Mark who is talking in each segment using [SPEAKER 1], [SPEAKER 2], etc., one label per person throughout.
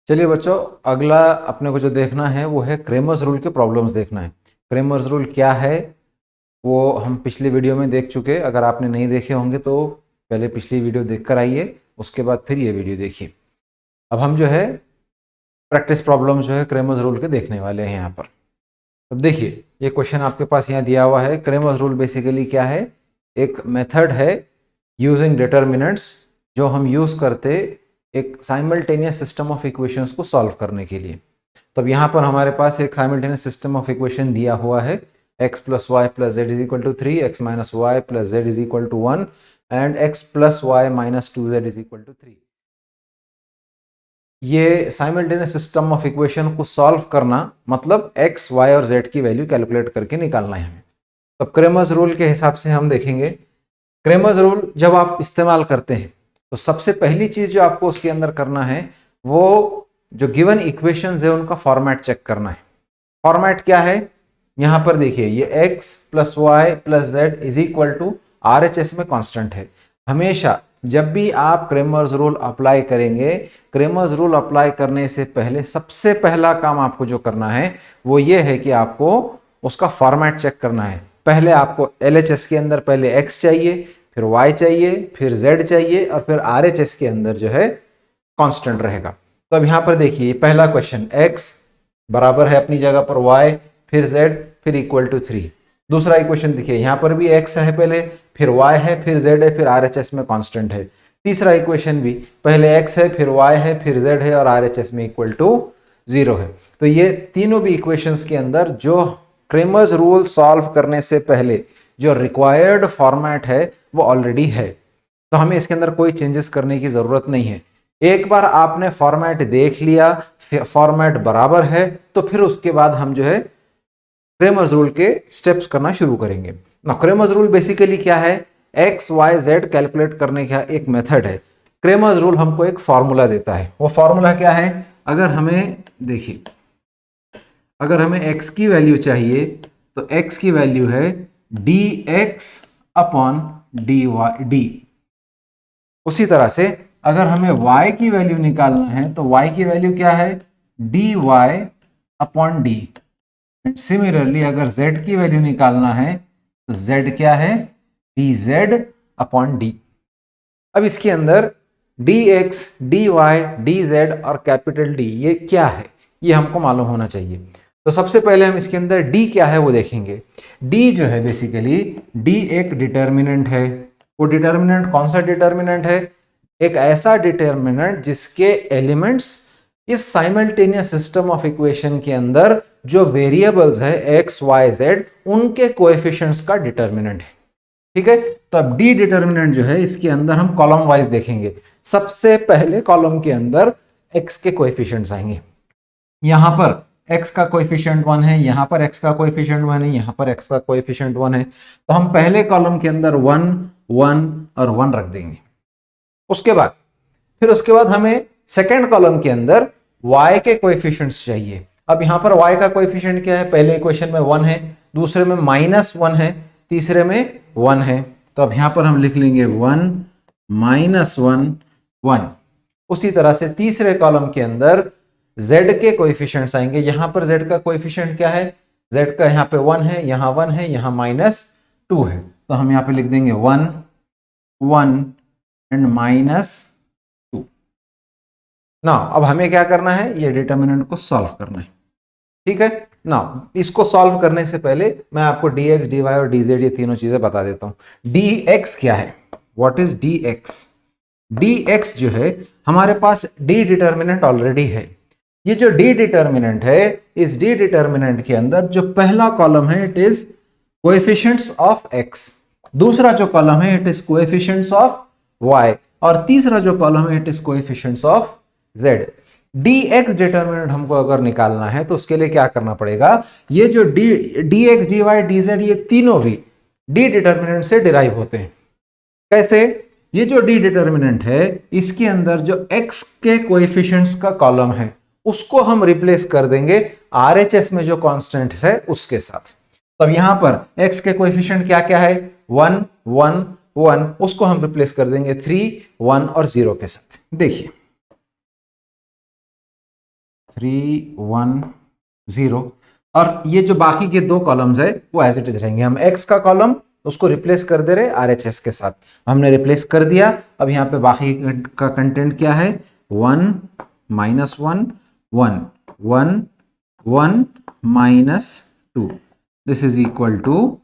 [SPEAKER 1] चलिए बच्चों, अगला अपने को जो देखना है वो है क्रेमर्स रूल के प्रॉब्लम्स देखना है। क्रेमर्स रूल क्या है वो हम पिछली वीडियो में देख चुके। अगर आपने नहीं देखे होंगे तो पहले पिछली वीडियो देख कर आइए, उसके बाद फिर ये वीडियो देखिए। अब हम जो है प्रैक्टिस प्रॉब्लम्स जो है क्रेमर्स रूल के देखने वाले हैं यहाँ पर। अब देखिए, ये क्वेश्चन आपके पास यहाँ दिया हुआ है। क्रेमर्स रूल बेसिकली क्या है? एक मेथड है यूजिंग डिटर्मिनेंट्स जो हम यूज़ करते एक साइमल्टेनियस सिस्टम ऑफ इक्वेशंस को सॉल्व करने के लिए। तब यहाँ पर हमारे पास एक साइमल्टेनियस सिस्टम ऑफ इक्वेशन दिया हुआ है, x plus Y plus Z is equal to 3, X minus Y plus Z is equal to 1 and x plus Y minus 2z is equal to 3। ये साइमल्टेनियस सिस्टम ऑफ इक्वेशन को solve करना मतलब x, y और z की value calculate करके निकालना है हमें। तब क्रेमर्स रूल के हिसाब से हम देखेंगे। क्रेमर्स रूल जब आप इस्तेमाल करते हैं तो सबसे पहली चीज जो आपको उसके अंदर करना है वो जो गिवन इक्वेशंस है उनका फॉर्मेट चेक करना है। फॉर्मेट क्या है? यहां पर देखिए, ये x plus Y plus Z is equal to RHS में कांस्टेंट है। हमेशा जब भी आप क्रेमर्स रूल अप्लाई करेंगे, क्रेमर्स रूल अप्लाई करने से पहले सबसे पहला काम आपको जो करना है वो ये है कि आपको उसका फॉर्मेट चेक करना है। पहले आपको LHS के अंदर पहले x चाहिए, फिर y चाहिए, फिर z चाहिए और फिर RHS के अंदर जो है कांस्टेंट रहेगा। तो अब यहां पर देखिए, पहला क्वेश्चन x बराबर है अपनी जगह पर y, फिर z, फिर इक्वल टू 3। दूसरा इक्वेशन देखिए, यहां पर भी x है पहले, फिर y है, फिर z है, फिर RHS में कांस्टेंट है। तीसरा इक्वेशन भी पहले x है, फिर y है, फिर z है और RHS में इक्वल टू 0 है। तो ये तीनों भी इक्वेशंस के अंदर जो क्रेमर्स रूल सॉल्व करने से पहले जो रिक्वायर्ड फॉर्मेट है वो ऑलरेडी है, तो हमें इसके अंदर कोई चेंजेस करने की जरूरत नहीं है। एक बार आपने फॉर्मेट देख लिया, फॉर्मेट बराबर है, तो फिर उसके बाद हम जो है क्रेमर्स रूल के स्टेप्स करना शुरू करेंगे ना। क्रेमर्स रूल बेसिकली क्या है? एक्स वाई जेड कैलकुलेट करने का एक मेथड है। क्रेमर्स रूल हमको एक फॉर्मूला देता है। वो फॉर्मूला क्या है? अगर हमें देखिए, अगर हमें x की वैल्यू चाहिए तो x की वैल्यू है dx अपॉन डी। उसी तरह से अगर हमें y की वैल्यू निकालना है तो y की वैल्यू क्या है? dy upon D. सिमिलरली अगर z की वैल्यू निकालना है तो z क्या है? dz upon D. अब इसके अंदर dx, dy, dz और कैपिटल D ये क्या है ये हमको मालूम होना चाहिए। तो सबसे पहले हम इसके अंदर d क्या है वो देखेंगे। d जो है बेसिकली d एक डिटर्मिनेंट है। वो डिटर्मिनेंट कौन सा डिटर्मिनेंट है? एक ऐसा डिटर्मिनेंट जिसके एलिमेंट्स इस साइमल्टेनियस सिस्टम ऑफ इक्वेशन के अंदर जो वेरिएबल्स है x, y, z उनके कोएफिशिएंट्स का डिटर्मिनेंट है। ठीक है, तो अब डी डिटर्मिनेंट जो है इसके अंदर हम कॉलम वाइज देखेंगे। सबसे पहले कॉलम के अंदर x के कोएफिशिएंट्स आएंगे। यहां पर x का कोएफिशिएंट 1 है, यहां पर x का कोएफिशिएंट 1 है, यहां पर x का कोएफिशिएंट 1 है। तो हम पहले कॉलम के अंदर 1, 1 और 1 रख देंगे। उसके बाद हमें सेकेंड कॉलम के अंदर y के कोएफिशिएंट्स चाहिए। अब यहां पर y का कोएफिशिएंट क्या है? पहले इक्वेशन में 1 है, दूसरे में -1 है, तीसरे में 1 है। तो अब यहां पर हम लिख लेंगे 1 -1 1। उसी तरह से तीसरे कॉलम के अंदर z के कोएफिशिएंट्स आएंगे। यहां पर z का कोएफिशिएंट क्या है? z का यहां पे 1 है, यहां 1 है, यहां -2 है। तो हम यहां पे लिख देंगे 1 1 एंड -2। ना अब हमें क्या करना है? ये डिटर्मिनेंट को सॉल्व करना है। ठीक है ना, इसको सॉल्व करने से पहले मैं आपको dx, dy और dz ये तीनों चीजें बता देता हूं। dx क्या है? What is dx? dx जो है हमारे पास d डिटर्मिनेंट ऑलरेडी है। ये जो d डिटर्मिनेंट है, इस d डिटर्मिनेंट के अंदर जो पहला कॉलम है it is coefficients of x, दूसरा जो कॉलम है it is coefficients of y और तीसरा जो कॉलम है it is coefficients of z। dx determinant हमको अगर निकालना है तो उसके लिए क्या करना पड़ेगा? ये जो dx, dy, dz ये तीनों भी d डिटर्मिनेंट से डिराइव होते हैं। कैसे? ये जो d डिटर्मिनेंट है इसके अंदर जो x के कोएफिशिएंट्स का कॉलम है उसको हम रिप्लेस कर देंगे RHS में जो कांस्टेंट है उसके साथ। तब यहां पर x के कोएफिशिएंट क्या क्या है? 1 1 1, उसको हम रिप्लेस कर देंगे 3 1 और 0 के साथ। देखिए 310 और ये जो बाकी के दो कॉलम्स है वो एज इट इज रहेंगे। हम एक्स का कॉलम उसको रिप्लेस कर दे रहे RHS के साथ, हमने रिप्लेस कर दिया। अब यहाँ पे बाकी का कंटेंट क्या है, 1 -1 1 1 1 -2 this is equal to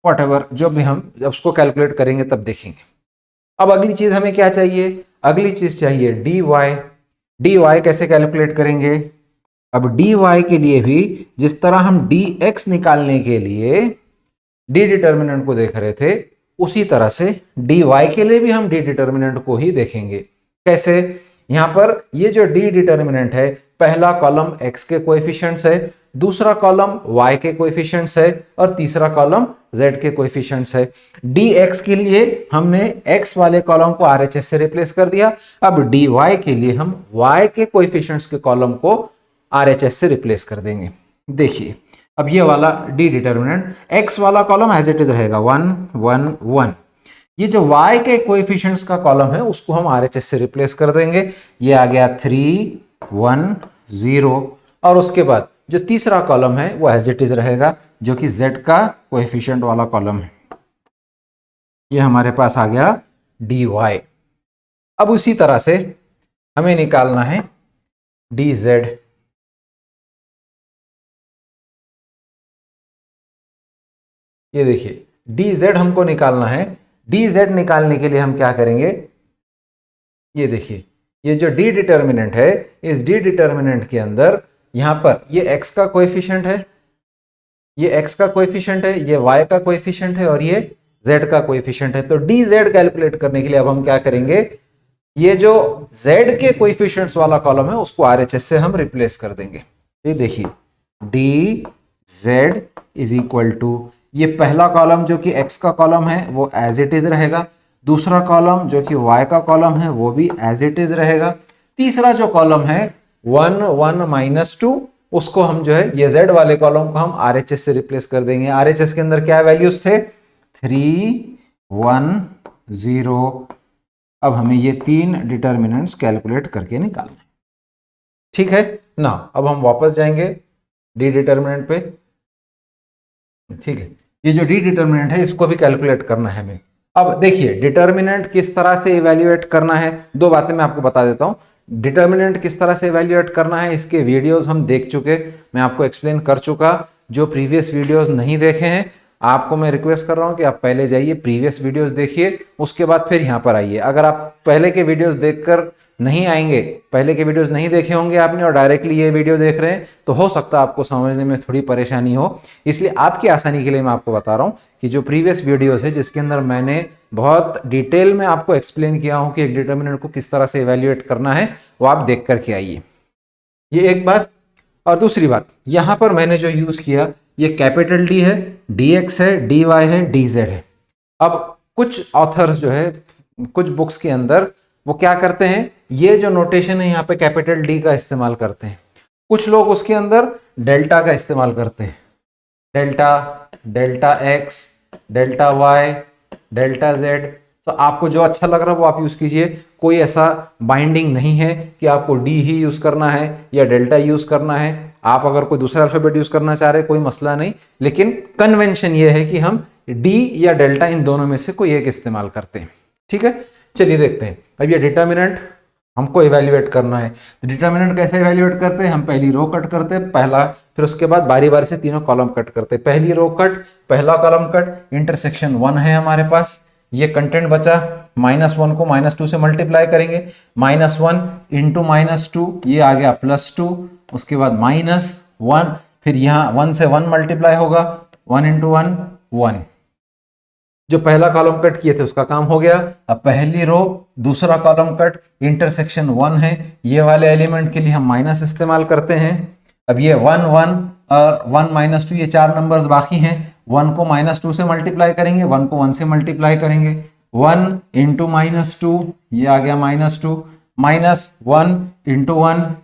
[SPEAKER 1] whatever, जो भी हम जब उसको कैलकुलेट करेंगे तब देखेंगे। अब अगली चीज हमें क्या चाहिए, अगली चीज चाहिए dy। dy कैसे कैलकुलेट करेंगे, अब dy के लिए भी जिस तरह हम dx निकालने के लिए डी डिटर्मिनेंट को देख रहे थे, उसी तरह से dy के लिए भी हम डी डिटर्मिनेंट को ही देखेंगे। कैसे, यहां पर ये जो डी डिटर्मिनेंट है, पहला कॉलम x के कोएफिशिएंट्स है, दूसरा कॉलम y के कोएफिशिएंट्स है और तीसरा कॉलम z के कोएफिशिएंट्स है। dx के लिए हमने x वाले कॉलम को RHS से रिप्लेस कर दिया। अब dy के लिए हम y के कोएफिशिएंट्स के कॉलम को RHS से रिप्लेस कर देंगे। देखिए अब ये वाला डी डिटर्मिनेंट, x वाला कॉलम एज इट इज रहेगा 1 1 1। ये जो y के कोएफिशिएंट्स का कॉलम है उसको हम RHS से रिप्लेस कर देंगे। ये आ गया 3 1 0 और उसके बाद जो तीसरा कॉलम है वो एज इट इज रहेगा, जो कि z का कोएफिशिएंट वाला कॉलम है। ये हमारे पास आ गया dy। अब उसी तरह से हमें निकालना है dz। ये देखिए dz हमको निकालना है। dz निकालने के लिए हम क्या करेंगे, ये देखिए ये जो डी डिटर्मिनेंट है, इस डी डिटर्मिनेंट के अंदर यहां पर ये x का कोएफिशिएंट है, ये x का कोएफिशिएंट है, ये y का कोएफिशिएंट है और ये z का कोएफिशिएंट है। तो dz कैलकुलेट करने के लिए अब हम क्या करेंगे, ये जो z के कोएफिशिएंट्स वाला कॉलम है उसको RHS से हम रिप्लेस कर देंगे। ये देखिए dz इज इक्वल टू, ये पहला कॉलम जो कि x का कॉलम है वो एज इट इज रहेगा, दूसरा कॉलम जो कि y का कॉलम है वो भी एज इट इज रहेगा, तीसरा जो कॉलम है 1 1 -2 उसको हम जो है ये z वाले कॉलम को हम RHS से रिप्लेस कर देंगे। RHS के अंदर क्या वैल्यूज थे, 3 1 0। अब हमें ये तीन डिटर्मिनेंट्स कैलकुलेट करके निकालना है। ठीक है ना, अब हम वापस जाएंगे डी डिटर्मिनेंट पे। ठीक है, ये जो डी डिटर्मिनेंट है इसको भी कैलकुलेट करना है हमें। अब देखिए डिटर्मिनेंट किस तरह से इवैल्यूएट करना है, दो बातें मैं आपको बता देता हूं। डिटर्मिनेंट किस तरह से इवैल्यूएट करना है इसके वीडियोस हम देख चुके, मैं आपको एक्सप्लेन कर चुका। जो प्रीवियस वीडियोस नहीं देखे हैं आपको मैं रिक्वेस्ट कर रहा हूं कि आप पहले जाइए प्रीवियस वीडियोस देखिए, उसके बाद फिर यहाँ पर आइए। अगर आप पहले के वीडियोस देखकर नहीं आएंगे, पहले के वीडियोस नहीं देखे होंगे आपने और डायरेक्टली ये वीडियो देख रहे हैं, तो हो सकता है आपको समझने में थोड़ी परेशानी हो। इसलिए आपकी आसानी के लिए मैं आपको बता रहा हूँ कि जो प्रीवियस वीडियोस है जिसके अंदर मैंने बहुत डिटेल में आपको एक्सप्लेन किया हूँ कि एक डिटर्मिनेंट को किस तरह से इवेल्युएट करना है, वो आप देख करके आइए। ये एक बात। और दूसरी बात, यहाँ पर मैंने जो यूज किया ये कैपिटल D है, dx है, dy है, dz है। अब कुछ ऑथर्स जो है कुछ बुक्स के अंदर वो क्या करते हैं, ये जो नोटेशन है यहाँ पे कैपिटल D का इस्तेमाल करते हैं। कुछ लोग उसके अंदर डेल्टा का इस्तेमाल करते हैं, delta, delta x, delta y, delta z। तो आपको जो अच्छा लग रहा है वो आप यूज कीजिए। कोई ऐसा बाइंडिंग नहीं है कि आपको D ही यूज करना है या डेल्टा यूज करना है। आप अगर कोई दूसरा अल्फाबेट यूज करना चाह रहे कोई मसला नहीं, लेकिन कन्वेंशन ये है कि हम D या डेल्टा इन दोनों में से कोई एक इस्तेमाल करते हैं। ठीक है, चलिए देखते हैं। अब ये डिटर्मिनेंट हमको इवेल्युएट करना है, तो डिटर्मिनेंट कैसे इवेल्युएट करते हैं, हम पहली रो कट करते हैं पहला, फिर उसके बाद बारी बारी से तीनों कॉलम कट करते हैं। पहली रो कट, पहला कॉलम कट, इंटरसेक्शन 1 है हमारे पास, ये कंटेंट बचा, -1 को -2 से मल्टीप्लाई करेंगे, -1 इंटू -2 ये आ गया +2, उसके बाद -1, फिर यहाँ 1 से 1 मल्टीप्लाई होगा, 1 इंटू 1 1। जो पहला कॉलम कट किए थे उसका काम हो गया। अब पहली रो दूसरा कॉलम कट, इंटरसेक्शन 1 है, ये वाले एलिमेंट के लिए हम माइनस इस्तेमाल करते हैं। अब ये 1 1 और 1 -2 ये चार नंबर्स बाकी हैं, 1 को -2 से मल्टीप्लाई करेंगे, 1 को 1 से मल्टीप्लाई करेंगे, 1 इंटू -2 ये आ गया -2, -1 इंटू 1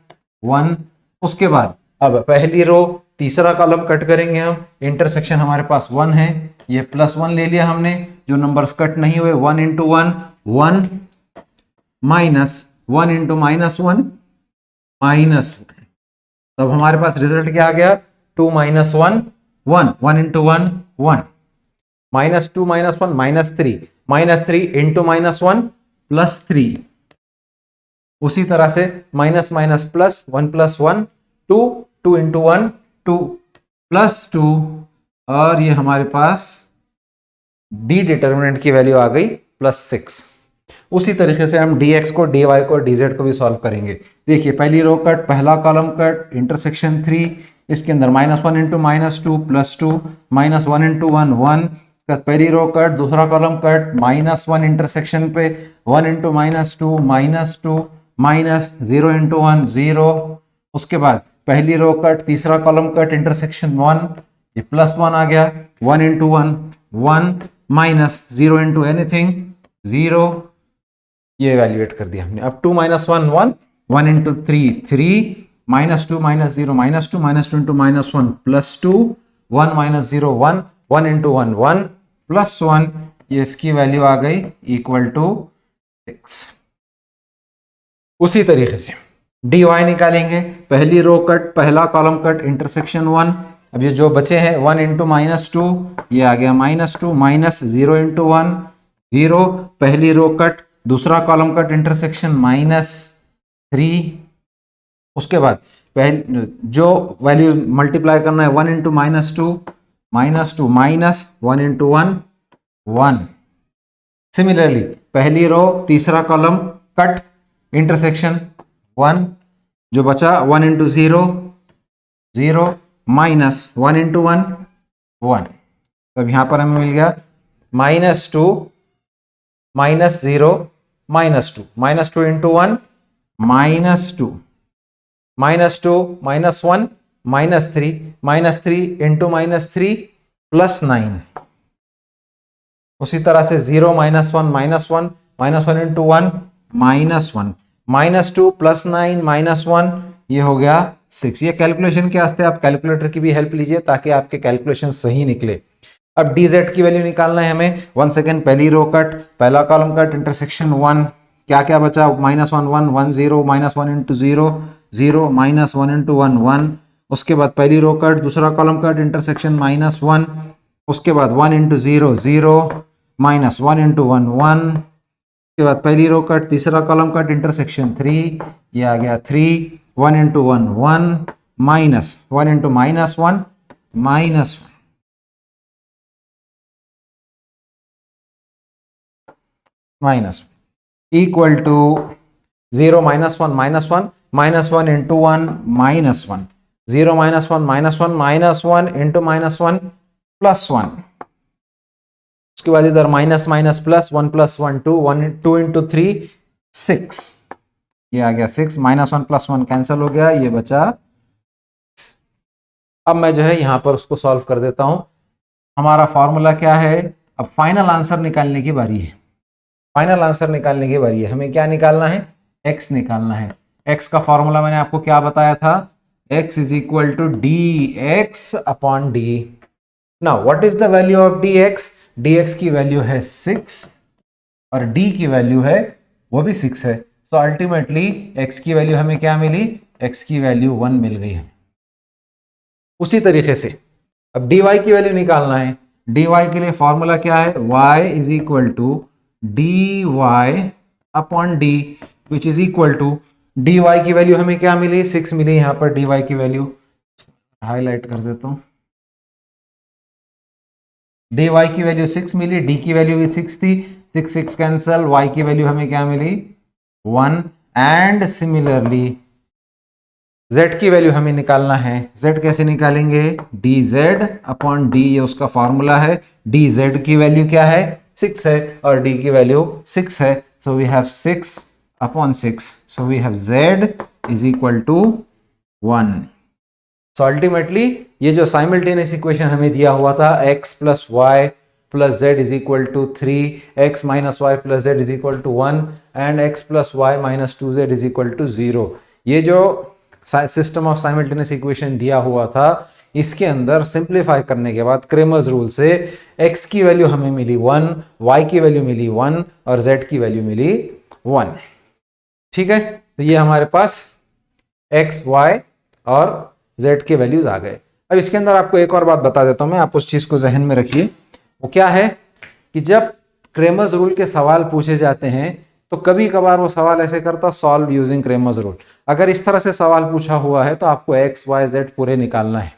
[SPEAKER 1] 1। उसके बाद अब पहली रो तीसरा कॉलम कट करेंगे हम, इंटरसेक्शन हमारे पास 1 है, ये +1 ले लिया हमने, जो नंबर्स कट नहीं हुए 1 इंटू 1 1, -1 इंटू -1 -1, तब हमारे पास रिजल्ट क्या आ गया, 2 minus 1 1, 1 into 1 1, minus 2 minus 1 minus 3 into minus 1 plus 3, उसी तरह से minus minus plus 1 plus 1 2, 2 into 1 2 plus 2, और ये हमारे पास डी डिटर्मिनेंट की वैल्यू आ गई +6। उसी तरीके से हम dx को dy को dz को भी सॉल्व करेंगे। देखिए पहली रो कट, पहला कॉलम कट, इंटरसेक्शन 3, इसके अंदर -1 इंटू -2 +2, -1 इंटू 1 1, पहली रो कट, दूसरा कॉलम कट, -1 इंटरसेक्शन पे 1 इंटू -2 -2, -0 इंटू 1 0, उसके बाद पहली रो कट, तीसरा कॉलम कट, इंटरसेक्शन 1, ये +1 आ गया, 1 इंटू 1 1, -0 इंटू एनीथिंग 0, ये इवेल्युएट कर दिया हमने। अब 2 माइनस 1 1, 1 इंटू 3 3, -2 -0 -2, -2 इंटू -1 +2, 1 -0 1, 1 इंटू 1 1 +1, ये इसकी वैल्यू आ गई इक्वल टू 6। उसी तरीके से dy निकालेंगे, पहली रो कट, पहला कॉलम कट, इंटरसेक्शन 1, अब ये जो बचे हैं 1 इंटू -2, ये आ गया -2, -0 इंटू 1 0, पहली रो कट, दूसरा कॉलम कट, इंटरसेक्शन -3, उसके बाद पहले जो वैल्यू मल्टीप्लाई करना है 1 इंटू -2 -2 -1 इंटू 1 1। सिमिलरली पहली रो, तीसरा कॉलम कट, इंटरसेक्शन 1, जो बचा 1 इंटू 0 0, -1 इंटू 1 1, तो अब यहां पर हमें मिल गया -2 -0 -2, -2 इंटू 1 -2, -2 -1 -3 इंटू -3 +9, उसी तरह से 0 -1 -1 इंटू 1 -1, -2 +9 -1, ये हो गया 6। ये कैलकुलेशन के वास्ते आप कैलकुलेटर की भी हेल्प लीजिए ताकि आपके कैलकुलेशन सही निकले। अब dz की वैल्यू निकालना है हमें। वंस अगेन पहली रो कट, पहला कॉलम कट, इंटरसेक्शन 1, क्या क्या बचा, -1 1 1 0, -1 इंटू 0 0, -1 इंटू 1 1, उसके बाद पहली रो कट, दूसरा कॉलम कट, इंटरसेक्शन -1, उसके बाद 1 इंटू 0 0, -1 इंटू 1 1, उसके बाद पहली रो कट, तीसरा कॉलम कट, इंटरसेक्शन 3, ये आ गया 3, 1 into 1 1, -1 into -1 -1, minus equal to 0 -1 -1 -1 into 1 -1, 0 -1 -1 -1 into -1 +1, उसके बाद इधर माइनस माइनस प्लस 1 + 1 2, 1 2 इंटू 3 6, ये आ गया 6, -1 + 1 कैंसिल हो गया, ये बचा। अब मैं जो है यहां पर उसको सॉल्व कर देता हूं। हमारा फॉर्मूला क्या है, अब फाइनल आंसर निकालने की बारी है। फाइनल आंसर निकालने की बारी है, हमें क्या निकालना है, x निकालना है। x का फॉर्मूला मैंने आपको क्या बताया था, x is equal to dx upon d। Now what is the value of dx, dx की वैल्यू है 6 और d की वैल्यू है वो भी 6 है। सो अल्टीमेटली x की वैल्यू हमें क्या मिली, x की वैल्यू 1 मिल गई है। उसी तरीके से अब dy की वैल्यू निकालना है। dy के लिए फॉर्मूला क्या है, y is equal to dy upon d, which is equal to dy की वैल्यू हमें क्या मिली, 6 मिली। यहां पर dy की वैल्यू हाईलाइट कर देता हूं, dy की वैल्यू 6 मिली, d की वैल्यू भी 6 थी, 6 6 कैंसल, y की वैल्यू हमें क्या मिली 1। एंड सिमिलरली z की वैल्यू हमें निकालना है। z कैसे निकालेंगे, dz अपॉन d, ये उसका फॉर्मूला है। dz की वैल्यू क्या है, 6 है और d की वैल्यू 6 है। So we have 6 upon 6, so we have z is equal to 1। So ultimately ये जो साइमल्टेनियस इक्वेशन हमें दिया हुआ था, x + y + z is equal to 3, x - y + z is equal to 1 and x + y - 2z is equal to 0, ये जो system of simultaneous equation दिया हुआ था, इसके अंदर सिंप्लीफाई करने के बाद क्रेमर्स रूल से x की वैल्यू हमें मिली 1, y की वैल्यू मिली 1 और z की वैल्यू मिली 1। ठीक है, तो ये हमारे पास x, y और z के वैल्यूज आ गए। अब इसके अंदर आपको एक और बात बता देता हूं मैं, आप उस चीज को जहन में रखिए। वो क्या है कि जब क्रेमर्स रूल के सवाल पूछे जाते हैं तो कभी कभार वो सवाल ऐसे करता सॉल्व यूजिंग क्रेमर्स रूल। अगर इस तरह से सवाल पूछा हुआ है तो आपको एक्स वाई जेड पूरे निकालना है।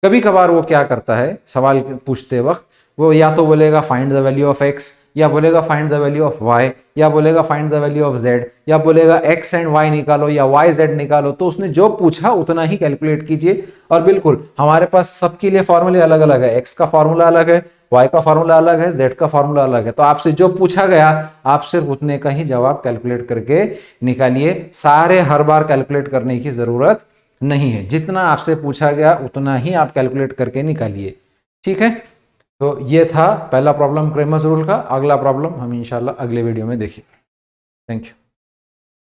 [SPEAKER 1] कभी कभार वो क्या करता है सवाल पूछते वक्त, वो या तो बोलेगा find the value of X, या बोलेगा find the value of Y, या बोलेगा find the value of Z, या बोलेगा एक्स एंड वाई निकालो या वाई जेड निकालो। तो उसने जो पूछा उतना ही कैलकुलेट कीजिए। और बिल्कुल हमारे पास सबके लिए फॉर्मूले अलग अलग है, एक्स का फॉर्मूला अलग है, वाई का फॉर्मूला अलग है, जेड का फॉर्मूला अलग है। तो आपसे जो पूछा गया आप सिर्फ उतने का ही जवाब कैलकुलेट करके निकालिए। सारे हर बार कैलकुलेट करने की जरूरत नहीं है, जितना आपसे पूछा गया उतना ही आप कैलकुलेट करके निकालिए। ठीक है, तो ये था पहला प्रॉब्लम क्रेमर्स रूल का। अगला प्रॉब्लम हम इंशाल्लाह अगले वीडियो में देखेंगे। Thank you.